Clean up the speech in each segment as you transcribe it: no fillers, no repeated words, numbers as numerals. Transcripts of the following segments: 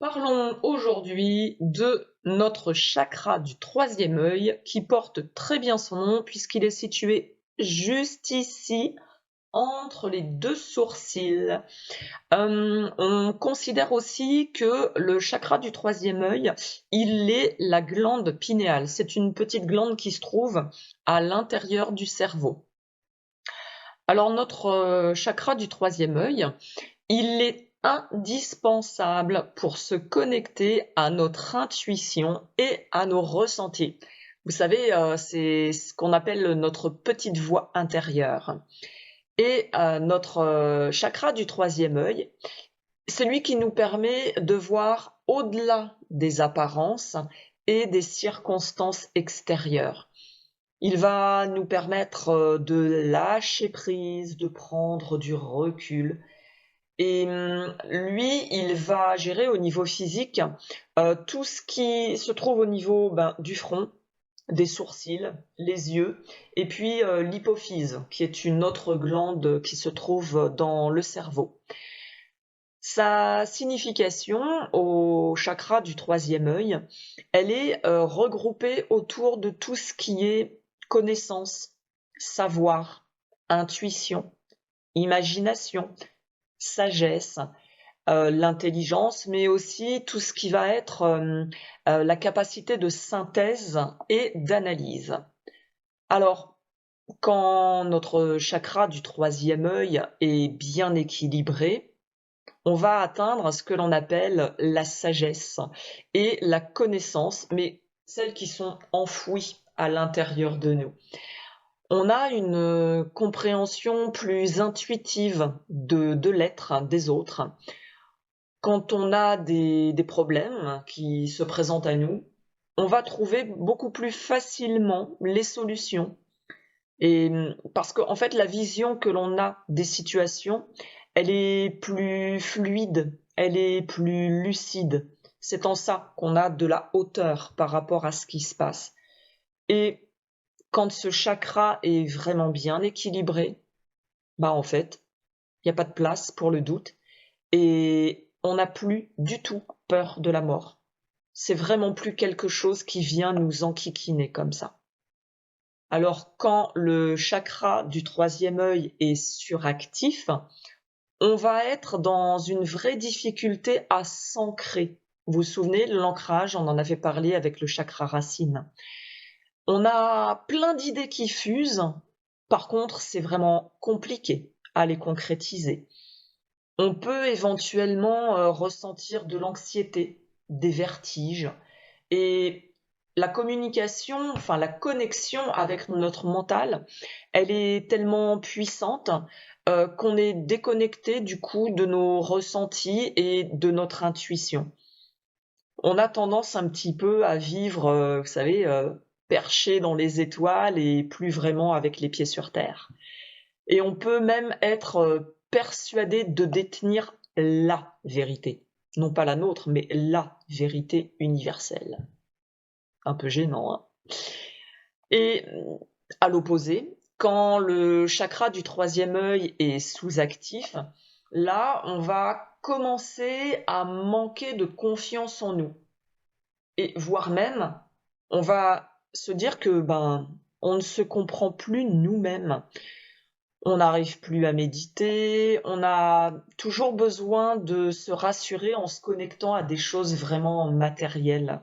Parlons aujourd'hui de notre chakra du troisième œil qui porte très bien son nom puisqu'il est situé juste ici entre les deux sourcils. On considère aussi que le chakra du troisième œil, il est la glande pinéale. C'est une petite glande qui se trouve à l'intérieur du cerveau. Alors notre chakra du troisième œil, il est indispensable pour se connecter à notre intuition et à nos ressentis. Vous savez, c'est ce qu'on appelle notre petite voix intérieure. Et notre chakra du troisième œil, c'est lui qui nous permet de voir au-delà des apparences et des circonstances extérieures. Il va nous permettre de lâcher prise, de prendre du recul. Et lui, il va gérer au niveau physique tout ce qui se trouve au niveau du front, des sourcils, les yeux, et puis l'hypophyse, qui est une autre glande qui se trouve dans le cerveau. Sa signification au chakra du troisième œil, elle est regroupée autour de tout ce qui est connaissance, savoir, intuition, imagination, sagesse, l'intelligence, mais aussi tout ce qui va être la capacité de synthèse et d'analyse. Alors, quand notre chakra du troisième œil est bien équilibré, on va atteindre ce que l'on appelle la sagesse et la connaissance, mais celles qui sont enfouies à l'intérieur de nous. On a une compréhension plus intuitive de l'être des autres. Quand on a des problèmes qui se présentent à nous, on va trouver beaucoup plus facilement les solutions. Et parce qu'en fait, la vision que l'on a des situations, elle est plus fluide, elle est plus lucide. C'est en ça qu'on a de la hauteur par rapport à ce qui se passe. Et quand ce chakra est vraiment bien équilibré, en fait, il n'y a pas de place pour le doute et on n'a plus du tout peur de la mort. C'est vraiment plus quelque chose qui vient nous enquiquiner comme ça. Alors quand le chakra du troisième œil est suractif, on va être dans une vraie difficulté à s'ancrer. Vous vous souvenez, l'ancrage, on en avait parlé avec le chakra racine. On a plein d'idées qui fusent, par contre c'est vraiment compliqué à les concrétiser. On peut éventuellement ressentir de l'anxiété, des vertiges, et la communication, enfin la connexion avec notre mental, elle est tellement puissante qu'on est déconnecté du coup de nos ressentis et de notre intuition. On a tendance un petit peu à vivre, vous savez, perché dans les étoiles et plus vraiment avec les pieds sur terre. Et on peut même être persuadé de détenir la vérité. Non pas la nôtre, mais la vérité universelle. Un peu gênant, hein. Et à l'opposé, quand le chakra du troisième œil est sous-actif, là, on va commencer à manquer de confiance en nous. Et voire même, on va se dire que on ne se comprend plus nous-mêmes. On n'arrive plus à méditer, on a toujours besoin de se rassurer en se connectant à des choses vraiment matérielles.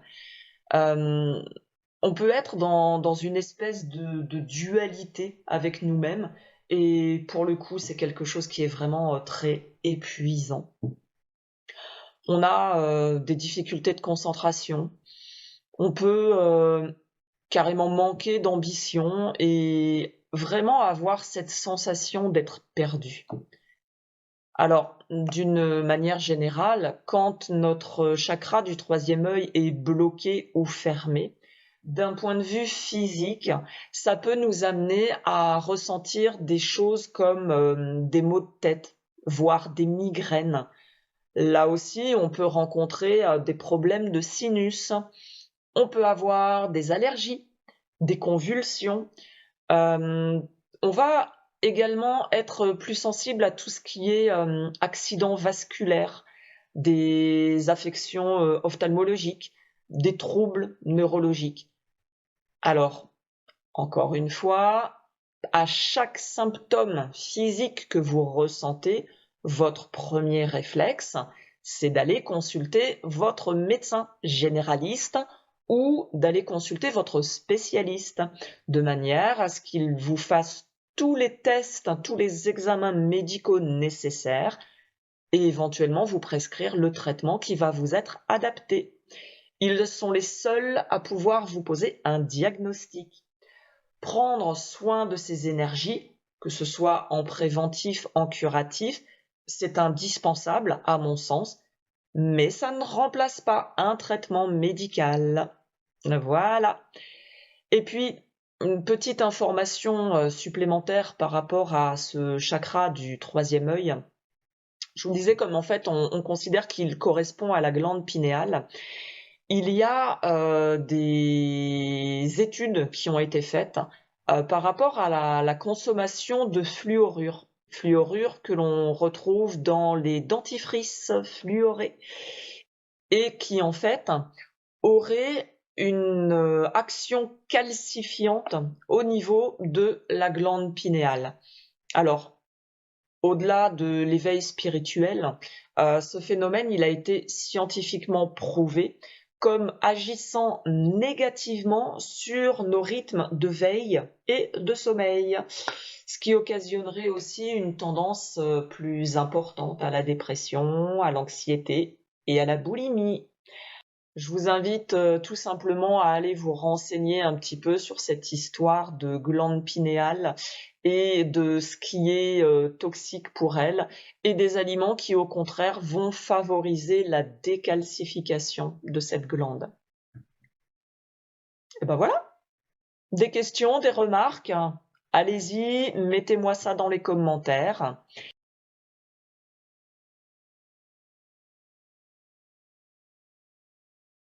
Euh, on peut être dans une espèce de dualité avec nous-mêmes et pour le coup, c'est quelque chose qui est vraiment très épuisant. On a des difficultés de concentration, on peut carrément manquer d'ambition et vraiment avoir cette sensation d'être perdu. Alors, d'une manière générale, quand notre chakra du troisième œil est bloqué ou fermé, d'un point de vue physique, ça peut nous amener à ressentir des choses comme des maux de tête, voire des migraines. Là aussi, on peut rencontrer des problèmes de sinus, on peut avoir des allergies, des convulsions. On va également être plus sensible à tout ce qui est accident vasculaire, des affections ophtalmologiques, des troubles neurologiques. Alors, encore une fois, à chaque symptôme physique que vous ressentez, votre premier réflexe, c'est d'aller consulter votre médecin généraliste ou d'aller consulter votre spécialiste, de manière à ce qu'il vous fasse tous les tests, tous les examens médicaux nécessaires et éventuellement vous prescrire le traitement qui va vous être adapté. Ils sont les seuls à pouvoir vous poser un diagnostic. Prendre soin de ses énergies, que ce soit en préventif, en curatif, c'est indispensable à mon sens, mais ça ne remplace pas un traitement médical. Voilà. Et puis, une petite information supplémentaire par rapport à ce chakra du troisième œil. Je vous disais comme en fait on considère qu'il correspond à la glande pinéale. Il y a des études qui ont été faites par rapport à la consommation de fluorure. Fluorure que l'on retrouve dans les dentifrices fluorés et qui en fait aurait une action calcifiante au niveau de la glande pinéale. Alors, au-delà de l'éveil spirituel, ce phénomène il a été scientifiquement prouvé comme agissant négativement sur nos rythmes de veille et de sommeil, ce qui occasionnerait aussi une tendance plus importante à la dépression, à l'anxiété et à la boulimie. Je vous invite tout simplement à aller vous renseigner un petit peu sur cette histoire de glande pinéale et de ce qui est toxique pour elle et des aliments qui au contraire vont favoriser la décalcification de cette glande. Et ben voilà, des questions, des remarques, allez-y, mettez-moi ça dans les commentaires.